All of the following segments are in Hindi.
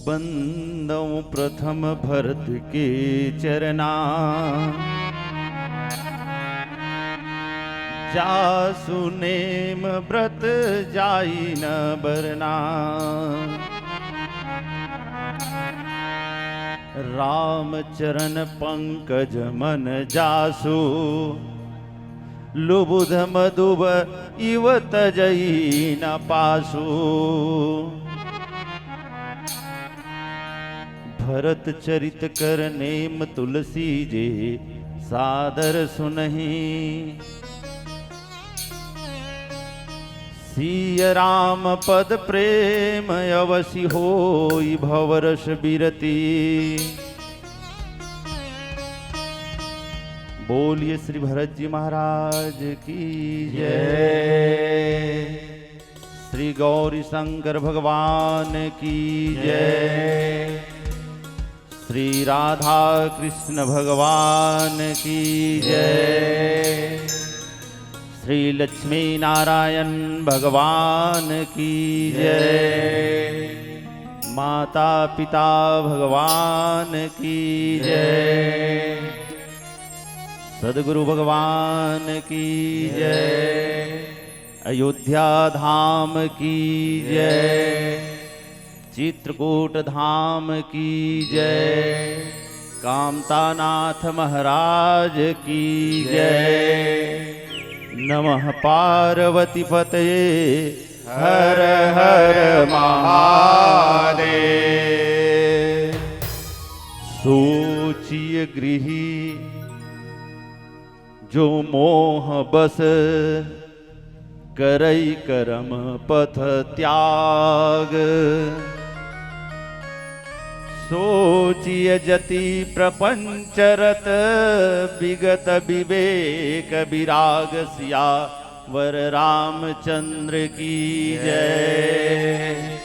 बंदौ प्रथम भरत के चरना, जासु नेम व्रत जाई न बरना। राम चरण पंकज मन जासु, लुबुध मधुब इव तजई न पासु। भरत चरित कर नेम तुलसी जे, सादर सुनहि। सिय राम पद प्रेम अवसि होई, भवरस बिरती। बोलिए श्री भरत जी महाराज की जय। श्री गौरी शंकर भगवान की जय। श्री राधा कृष्ण भगवान की जय। श्री लक्ष्मी नारायण भगवान की जय। माता पिता भगवान की जय। सद्गुरु भगवान की जय। अयोध्या धाम की जय। चित्रकूट धाम की जय। कामतानाथ महाराज की जय। नमः पार्वती पतये हर हर महादेव। सोचिए गृही जो मोह बस, करई करम पथ त्याग। सोचिए जति प्रपंचरत, विगत विवेक विराग। सियावर रामचंद्र की जय।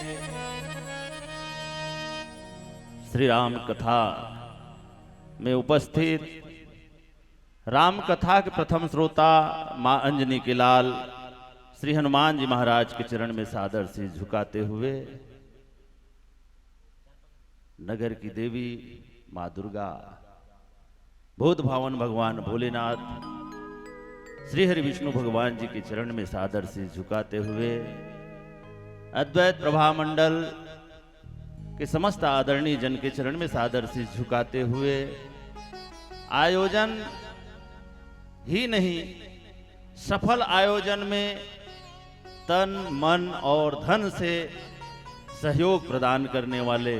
श्री राम कथा में उपस्थित राम कथा के प्रथम श्रोता मां अंजनी के लाल श्री हनुमान जी महाराज के चरण में सादर से झुकाते हुए, नगर की देवी मां दुर्गा, भूत भावन भगवान भोलेनाथ, श्री हरि विष्णु भगवान जी के चरण में सादर से झुकाते हुए, अद्वैत प्रभा मंडल के समस्त आदरणीय जन के चरण में सादर से झुकाते हुए, आयोजन ही नहीं सफल आयोजन में तन मन और धन से सहयोग प्रदान करने वाले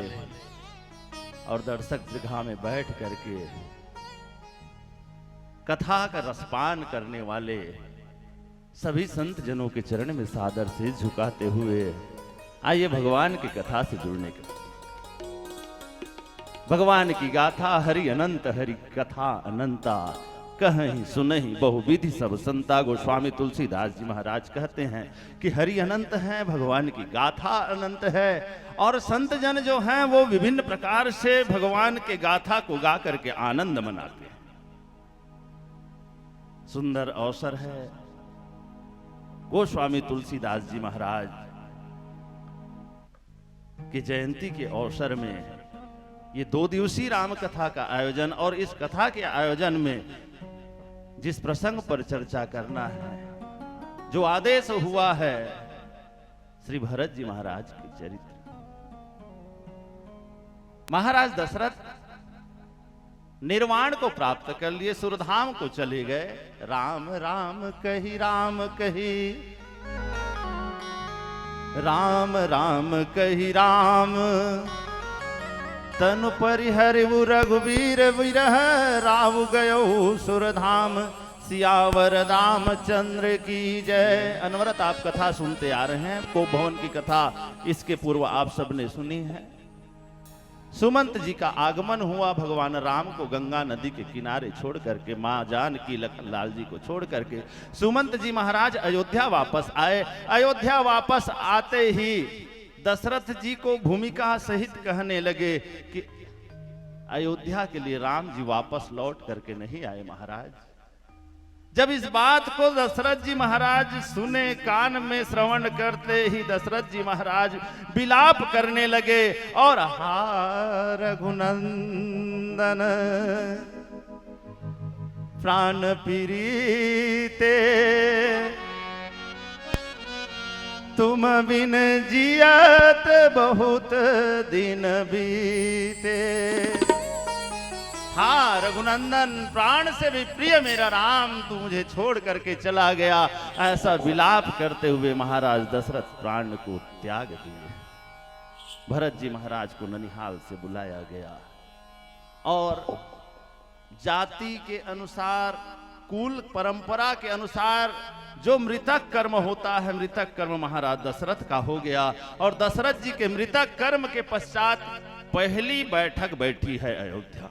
और दर्शक जगह में बैठ करके कथा का रसपान करने वाले सभी संत जनों के चरण में सादर से झुकाते हुए, आइए भगवान की कथा से जुड़ने के भगवान की गाथा हरि अनंत हरि कथा अनंता, कहीं सुनहि बहुविधि सब संता। गोस्वामी तुलसीदास जी महाराज कहते हैं कि हरि अनंत है, भगवान की गाथा अनंत है, और संत जन जो हैं वो विभिन्न प्रकार से भगवान के गाथा को गा करके आनंद मनाते हैं। सुंदर अवसर है। गोस्वामी तुलसीदास जी महाराज की जयंती के अवसर में ये 2 दिवसीय राम कथा का आयोजन, और इस कथा के आयोजन में जिस प्रसंग पर चर्चा करना है, जो आदेश हुआ है, श्री भरत जी महाराज के चरित्र। महाराज दशरथ निर्वाण को प्राप्त कर लिए, सुरधाम को चले गए। राम राम कही राम कही, राम राम कही राम। तनु परिहरिवु रघुवीर विरह, राव गयो सुरधाम। सियावर रामचंद्र की जय। अनवरत आप कथा सुनते आ रहे हैं। को भवन की कथा इसके पूर्व आप सबने सुनी है। सुमंत जी का आगमन हुआ। भगवान राम को गंगा नदी के किनारे छोड़ करके, मां जानकी लखन लाल जी को छोड़ करके सुमंत जी महाराज अयोध्या वापस आए। अयोध्या वापस आते ही दशरथ जी को भूमिका सहित कहने लगे कि अयोध्या के लिए राम जी वापस लौट करके नहीं आए महाराज। जब इस बात को दशरथ जी महाराज सुने, कान में श्रवण करते ही दशरथ जी महाराज विलाप करने लगे और हा रघुनंदन प्राण प्रीते तुम बिन जियत बहुत दिन बीते। हाँ रघुनंदन, प्राण से भी प्रिय मेरा राम, तू मुझे छोड़ करके चला गया। ऐसा विलाप करते हुए महाराज दशरथ प्राण को त्याग दिए। भरत जी महाराज को ननिहाल से बुलाया गया और जाति के अनुसार, कुल परंपरा के अनुसार जो मृतक कर्म होता है, मृतक कर्म महाराज दशरथ का हो गया। और दशरथ जी के मृतक कर्म के पश्चात पहली बैठक बैठी है अयोध्या में।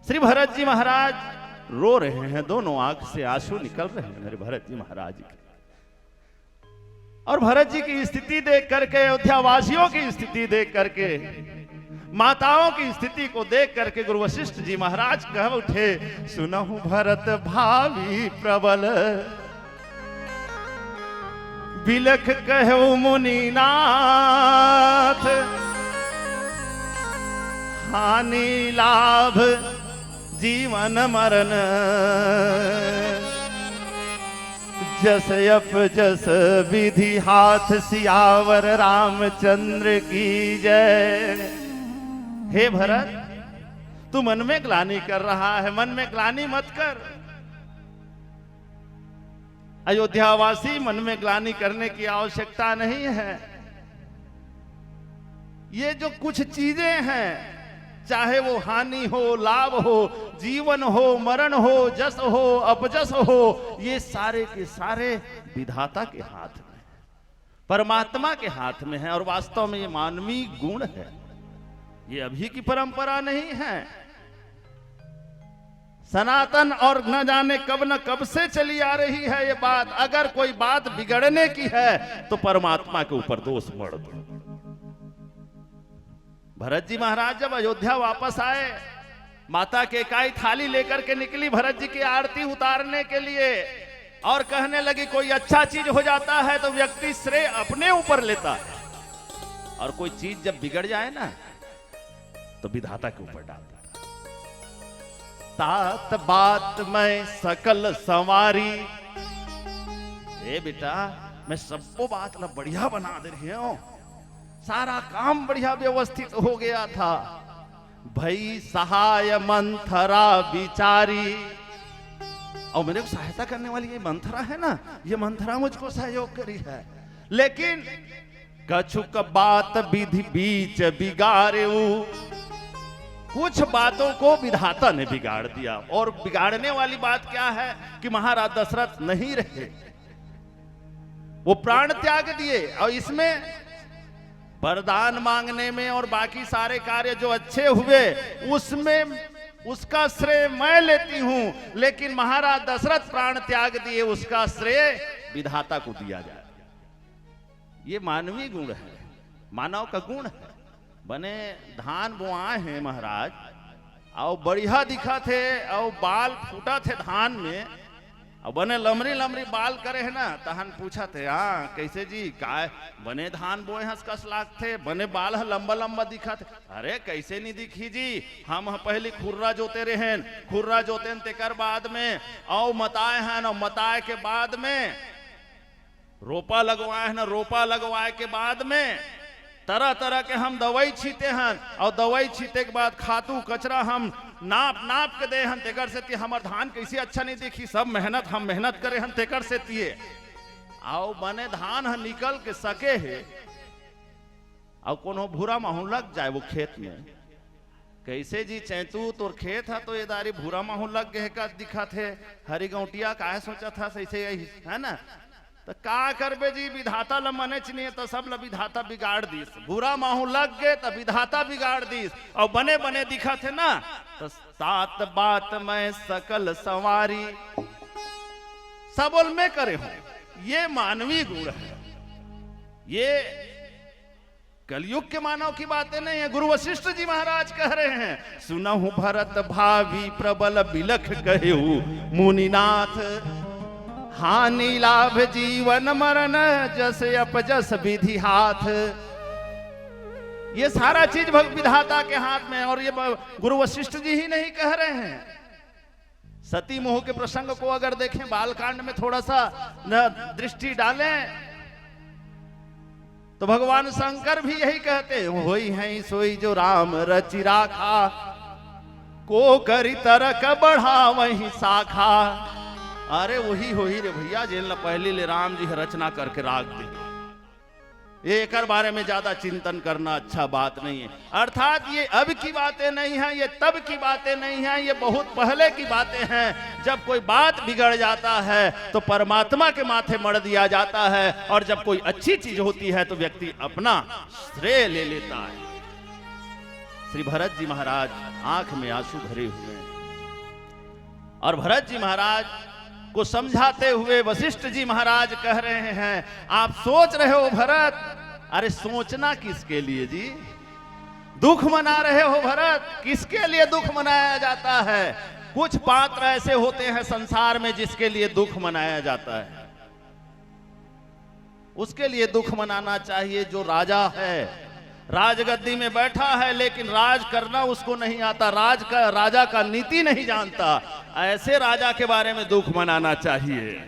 श्री भरत जी महाराज रो रहे हैं, दोनों आंख से आंसू निकल रहे हैं मेरे भरत जी महाराज के। और भरत जी की स्थिति देख करके, अयोध्या वासियों की स्थिति देख करके, माताओं की स्थिति को देख करके गुरु वशिष्ठ जी महाराज कह उठे, सुनहु भरत भावी प्रबल बिलख कहु मुनिनाथ, हानि लाभ जीवन मरण जस यप जस विधि हाथ सियावर रामचंद्र की जय। हे भरत, तू मन में ग्लानि कर रहा है, मन में ग्लानि मत कर। अयोध्यावासी, मन में ग्लानि करने की आवश्यकता नहीं है। ये जो कुछ चीजें हैं, चाहे वो हानि हो, लाभ हो, जीवन हो, मरण हो, जस हो, अपजस हो, ये सारे के सारे विधाता के हाथ में, परमात्मा के हाथ में है। और वास्तव में ये मानवीय गुण है, ये अभी की परंपरा नहीं है। सनातन और न जाने कब न कब से चली आ रही है ये बात। अगर कोई बात बिगड़ने की है तो परमात्मा के ऊपर दोष मढ़ दो। भरत जी महाराज जब अयोध्या वापस आए, माता के एकाई थाली लेकर के निकली भरत जी की आरती उतारने के लिए और कहने लगी, कोई अच्छा चीज हो जाता है तो व्यक्ति श्रेय अपने ऊपर लेता है, और कोई चीज जब बिगड़ जाए ना तो विधाता के ऊपर डाल देता। तात बात मैं सकल संवारी, ए बेटा मैं सबको बात ला बढ़िया बना दे रही हूं, सारा काम बढ़िया व्यवस्थित हो गया था। भई सहाय मंथरा विचारी, और मेरे को सहायता करने वाली ये मंथरा है ना, ये मंथरा मुझको सहयोग करी है। लेकिन कछुक बात विधि बीच बिगाड़े, कुछ बातों को विधाता ने बिगाड़ दिया। और बिगाड़ने वाली बात क्या है कि महाराज दशरथ नहीं रहे, वो प्राण त्याग दिए। और इसमें वरदान मांगने में और बाकी सारे कार्य जो अच्छे हुए उसमें उसका श्रेय मैं लेती हूं, लेकिन महाराज दशरथ प्राण त्याग दिए, उसका श्रेय विधाता को दिया जाए। ये मानवीय गुण है, मानव का गुण है। बने धान बोआए हैं महाराज, और बढ़िया दिखा थे, और बाल फूटा थे धान में, और बने लमरी लमरी बाल करे है ना, तहन पूछा थे, हाँ कैसे जी काय बने धान बोए हंस कस लाग थे, बने बाल लंबा लंबा दिखा थे। अरे कैसे नहीं दिखी जी, हम पहले खुर्रा जोते रहे, खुर्रा जोते तेकर बाद में और मताए हैं, और मताए के बाद में रोपा लगवाए हैं ना, रोपा लगवाए के बाद में तरह तरह के हम दवाई छीते हैं, और दवाई छीते के बाद खातू कचरा हम नाप नाप के दे हैं, तेकर से हमार धान कैसे अच्छा नहीं दिखी। सब मेहनत हम मेहनत करे हैं तेकर से तिए, आओ बने धान है निकल के सके है, और कोनो भूरा माहू लग जाए वो खेत में, कैसे जी चैतू तोर खेत है तो ये दारी भूरा माहू लग गए का दिखा थे, हरी गौटिया काहे सोचा था सैसे है ना। तो का करबे जी, विधाता ल मने चनिए तो सब ल विधाता बिगाड़ दीस, बुरा माहू लग गए तो विधाता बिगाड़ दीस, और बने बने दिखा थे ना। तो सात बात मैं सकल संवारी, सबल में करे हूं, ये मानवीय गुण है। ये कलयुग के मानव की बातें नहीं है। गुरु वशिष्ठ जी महाराज कह रहे हैं, सुनहु भरत भावी प्रबल बिलख कहु मुनिनाथ, हानि लाभ जीवन मरण जस अपजस विधि हाथ। ये सारा चीज विधाता के हाथ में, और ये गुरु वशिष्ठ जी ही नहीं कह रहे हैं। सती मोह के प्रसंग को अगर देखें, बालकांड में थोड़ा सा दृष्टि डालें तो भगवान शंकर भी यही कहते हैं, होई है सोई जो राम रचि राखा, को करी तरक बढ़ा वही शाखा। अरे वही होई रे भैया, जेल न पहले ले राम जी रचना करके राख दी। एक बारे में ज्यादा चिंतन करना अच्छा बात नहीं है। अर्थात ये अब की बातें नहीं हैं, ये तब की बातें नहीं हैं, ये बहुत पहले की बातें हैं। जब कोई बात बिगड़ जाता है तो परमात्मा के माथे मढ़ दिया जाता है, और जब कोई अच्छी चीज होती है तो व्यक्ति अपना श्रेय ले लेता है। श्री भरत जी महाराज आंख में आंसू भरे हुए हैं, और भरत जी महाराज को समझाते हुए वशिष्ठ जी महाराज कह रहे हैं, आप सोच रहे हो भरत, अरे सोचना किसके लिए जी? दुख मना रहे हो भरत, किसके लिए दुख मनाया जाता है? कुछ पात्र ऐसे होते हैं संसार में जिसके लिए दुख मनाया जाता है। उसके लिए दुख मनाना चाहिए जो राजा है, राजगद्दी में बैठा है, लेकिन राज करना उसको नहीं आता, राजा का नीति नहीं जानता। ऐसे राजा के बारे में दुख मनाना चाहिए।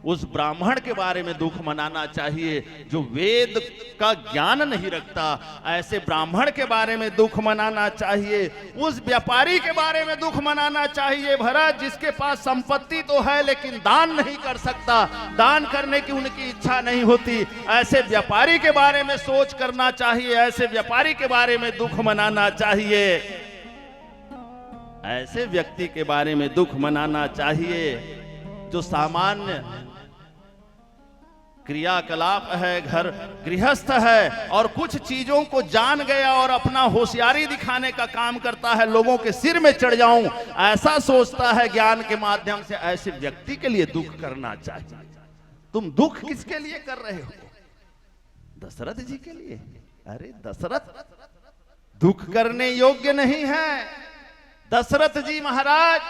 उस ब्राह्मण के बारे में दुख मनाना चाहिए जो वेद का ज्ञान नहीं रखता। ऐसे ब्राह्मण के बारे में दुख मनाना चाहिए। उस व्यापारी के बारे में दुख मनाना चाहिए भरत, जिसके पास संपत्ति तो है लेकिन दान नहीं कर सकता, दान करने की उनकी इच्छा नहीं होती। ऐसे व्यापारी के बारे में सोच करना चाहिए, ऐसे व्यापारी के बारे में दुख मनाना चाहिए। ऐसे व्यक्ति के बारे में दुख मनाना चाहिए जो सामान्य क्रियाकलाप है, घर गृहस्थ है, और कुछ चीजों को जान गया और अपना होशियारी दिखाने का काम करता है, लोगों के सिर में चढ़ जाऊं ऐसा सोचता है ज्ञान के माध्यम से। ऐसे व्यक्ति के लिए दुख करना चाहिए। तुम दुख किसके लिए कर रहे हो? दशरथ जी के लिए? अरे दशरथ दुख करने योग्य नहीं है। दशरथ जी महाराज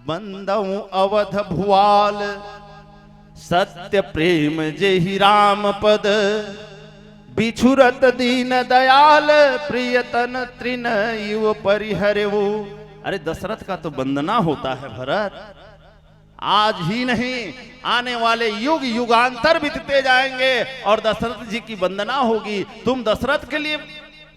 बंदऊ अवध भुआल, सत्य प्रेम जेहि राम पद, बिछुरत दीन दयाल, प्रियतन तृण युव परिहरऊ। अरे दशरथ का तो वंदना होता है भरत, आज ही नहीं आने वाले युग युगांतर बीतते जाएंगे और दशरथ जी की वंदना होगी। तुम दशरथ के लिए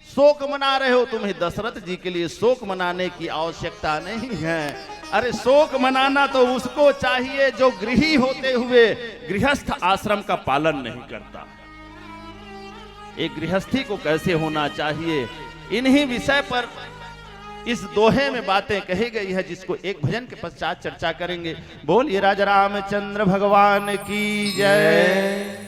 शोक मना रहे हो, तुम्हें दशरथ जी के लिए शोक मनाने की आवश्यकता नहीं है। अरे शोक मनाना तो उसको चाहिए जो गृही होते हुए गृहस्थ आश्रम का पालन नहीं करता। एक गृहस्थी को कैसे होना चाहिए, इन्हीं विषय पर इस दोहे में बातें कही गई है, जिसको एक भजन के पश्चात चर्चा करेंगे। बोलिए राजा रामचंद्र भगवान की जय।